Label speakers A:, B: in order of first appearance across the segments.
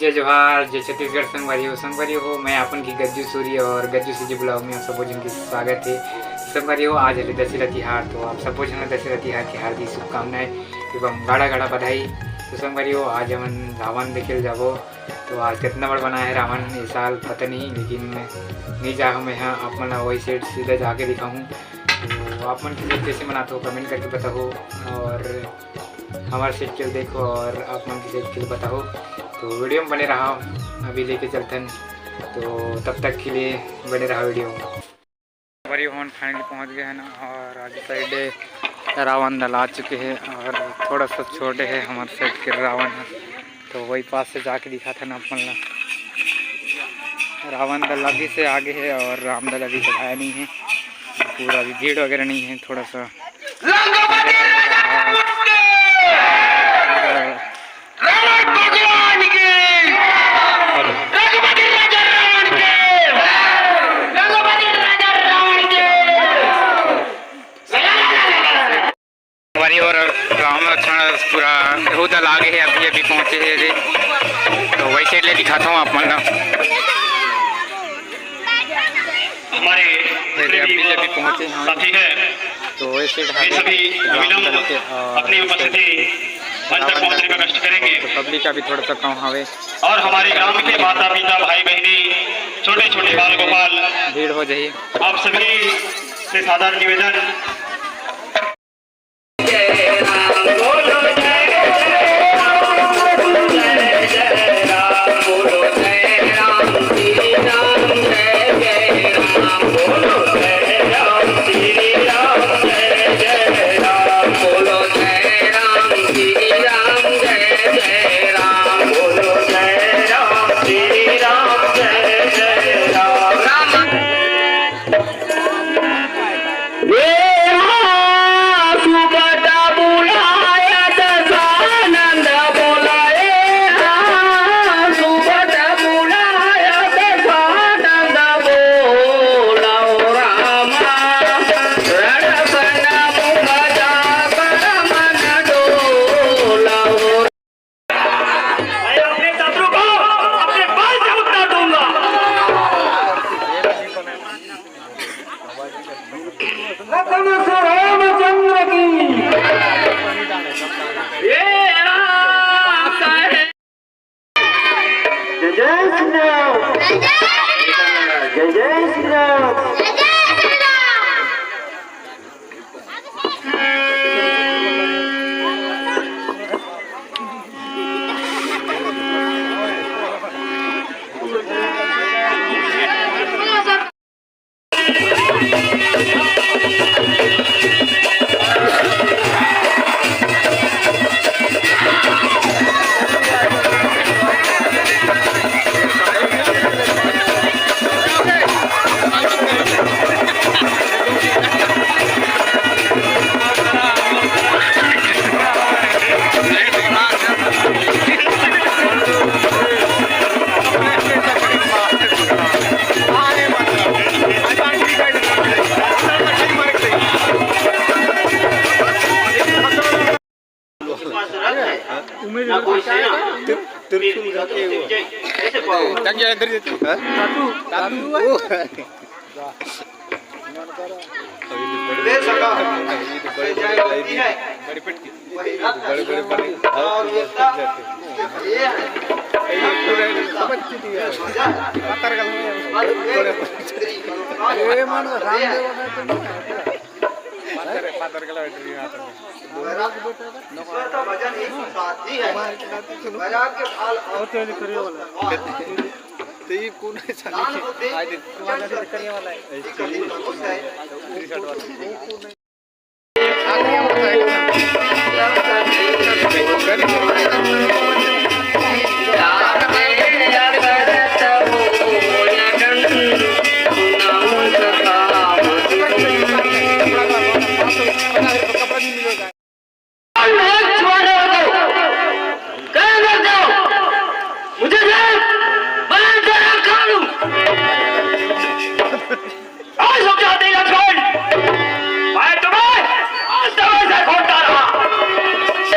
A: जय जोहार, जय छत्तीसगढ़ संगवारी हो। मैं अपन की गज्जू सूरी और गज्जू सीजी ब्लॉग में आप सबो जन की स्वागत है। संगवारी हो, आज है दशहरा तिहार, तो आप सबो जन दशहरा तिहार की हार्दिक शुभकामनाएं एवं गाढ़ा गाढ़ा बधाई। तो संगवारी हो, आज हम रावण देखे जाबो। तो आज कितना बड़ा बना है रावण ये साल पता नहीं, लेकिन नहीं जा मैं यहाँ आप मन वही सेट सीधा जाके दिखाऊँ। तो आप मन की कैसे मनाते हो कमेंट करके बताओ, और हमारे सेट के देखो और आप मन की सेट के बताओ। तो वीडियो में बने रहा, अभी लेके चलते हैं, तो तब तक के लिए बने रहा वीडियो में। हमारी होन फाइनली पहुंच गए हैं ना, और आगे साइड रावण दल आ चुके हैं और थोड़ा सा छोटे है हमारे साइड के रावण है, तो वही पास से जाके दिखा था ना अपन रावण दल अभी से आगे है और राम दल अभी तक आया नहीं है। पूरा अभी भीड़ वगैरह नहीं है, थोड़ा सा और राम लक्ष्मण पूरा वो दल आगे है, अभी अभी पहुँचे हैं। तो वही साइड ले दिखाता हूँ आप मन
B: हमारे
A: अभी पहुँचे हैं, तो वैसे
B: अपनी उपस्थिति मंच तक पहुंचने का कष्ट करेंगे।
A: तो पब्लिक का भी थोड़ा सा कम हवे,
B: और हमारे ग्राम के माता पिता भाई बहनी छोटे छोटे बाल गोपाल
A: भीड़ हो जाइए।
B: आप सभी से साधारण निवेदन,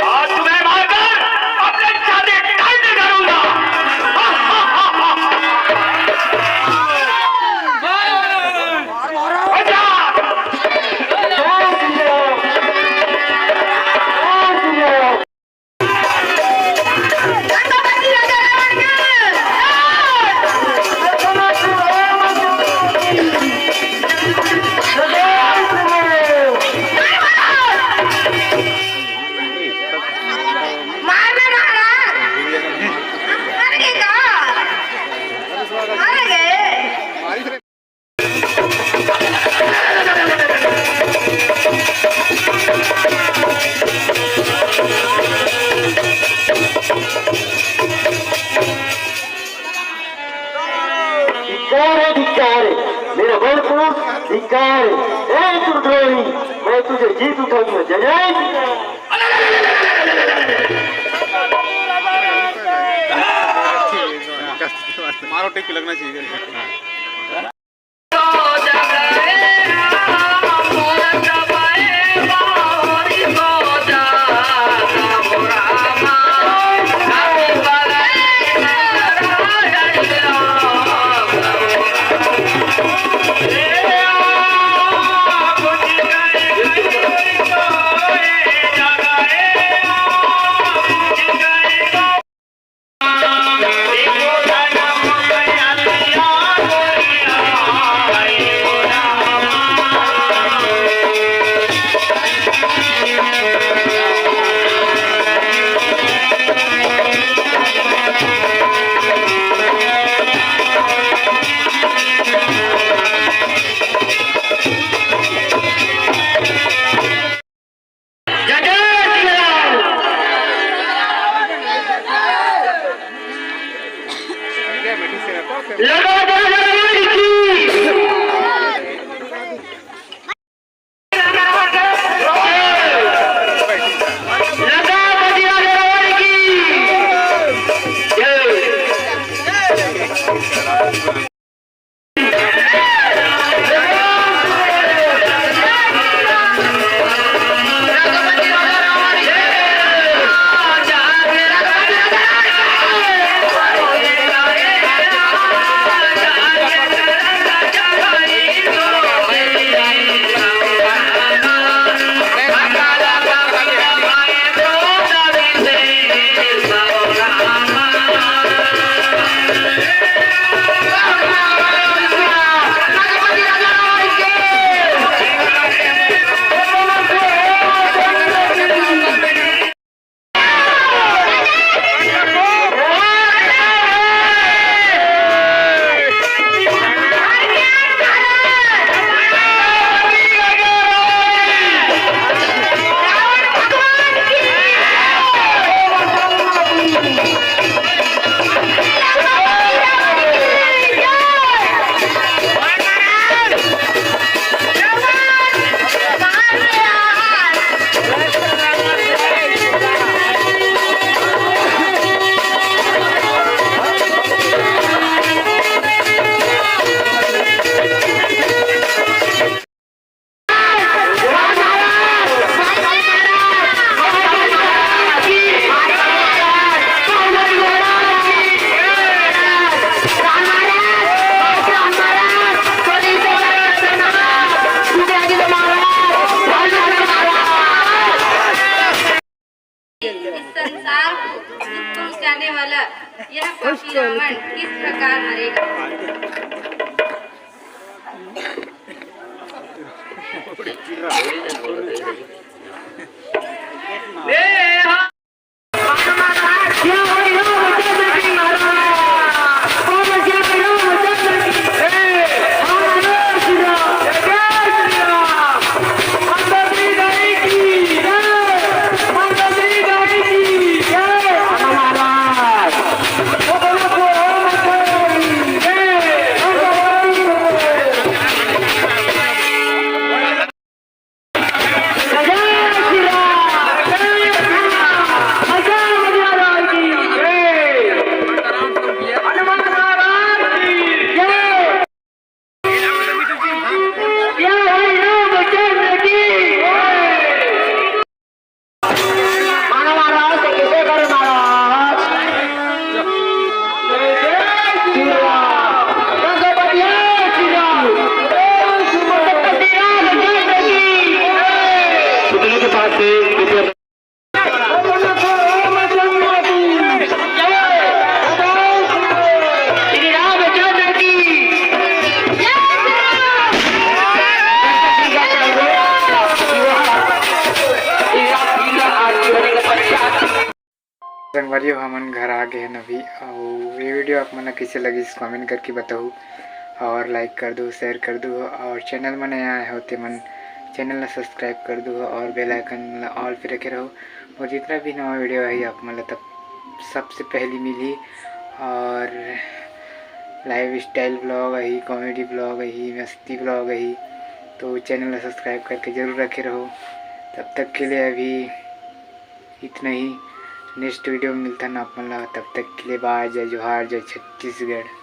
B: आज तुम्हें मारकर अपने
C: तू धिक्कार ए दुर्द्रोही मैं तुझे जीत उठाऊंगा जय जय
D: मारो टेक लगना चाहिए
E: संसार को दुख पहुंचाने वाला यह पापी रावण किस प्रकार मरेगा।
A: संगवारियों हमन घर आ गए हैं अभी और ये वीडियो आप मन कैसे लगी इस कमेंट करके बताओ और लाइक कर दो शेयर कर दो और चैनल में नया आए होते मन चैनल ला सब्सक्राइब कर दो और बेल आइकन ऑल पे रखे रहो और जितना भी नवा वीडियो है आप मन तब सबसे पहले मिली और लाइफ स्टाइल ब्लॉग है, कॉमेडी ब्लॉग है, मस्ती ब्लॉग है। तो चैनल सब्सक्राइब करके ज़रूर रखे रहो। तब तक के लिए अभी इतना ही। नेक्स्ट वीडियो में मिलता ना अपन ला। तब तक के लिए बाय। जय जोहार, जय छत्तीसगढ़।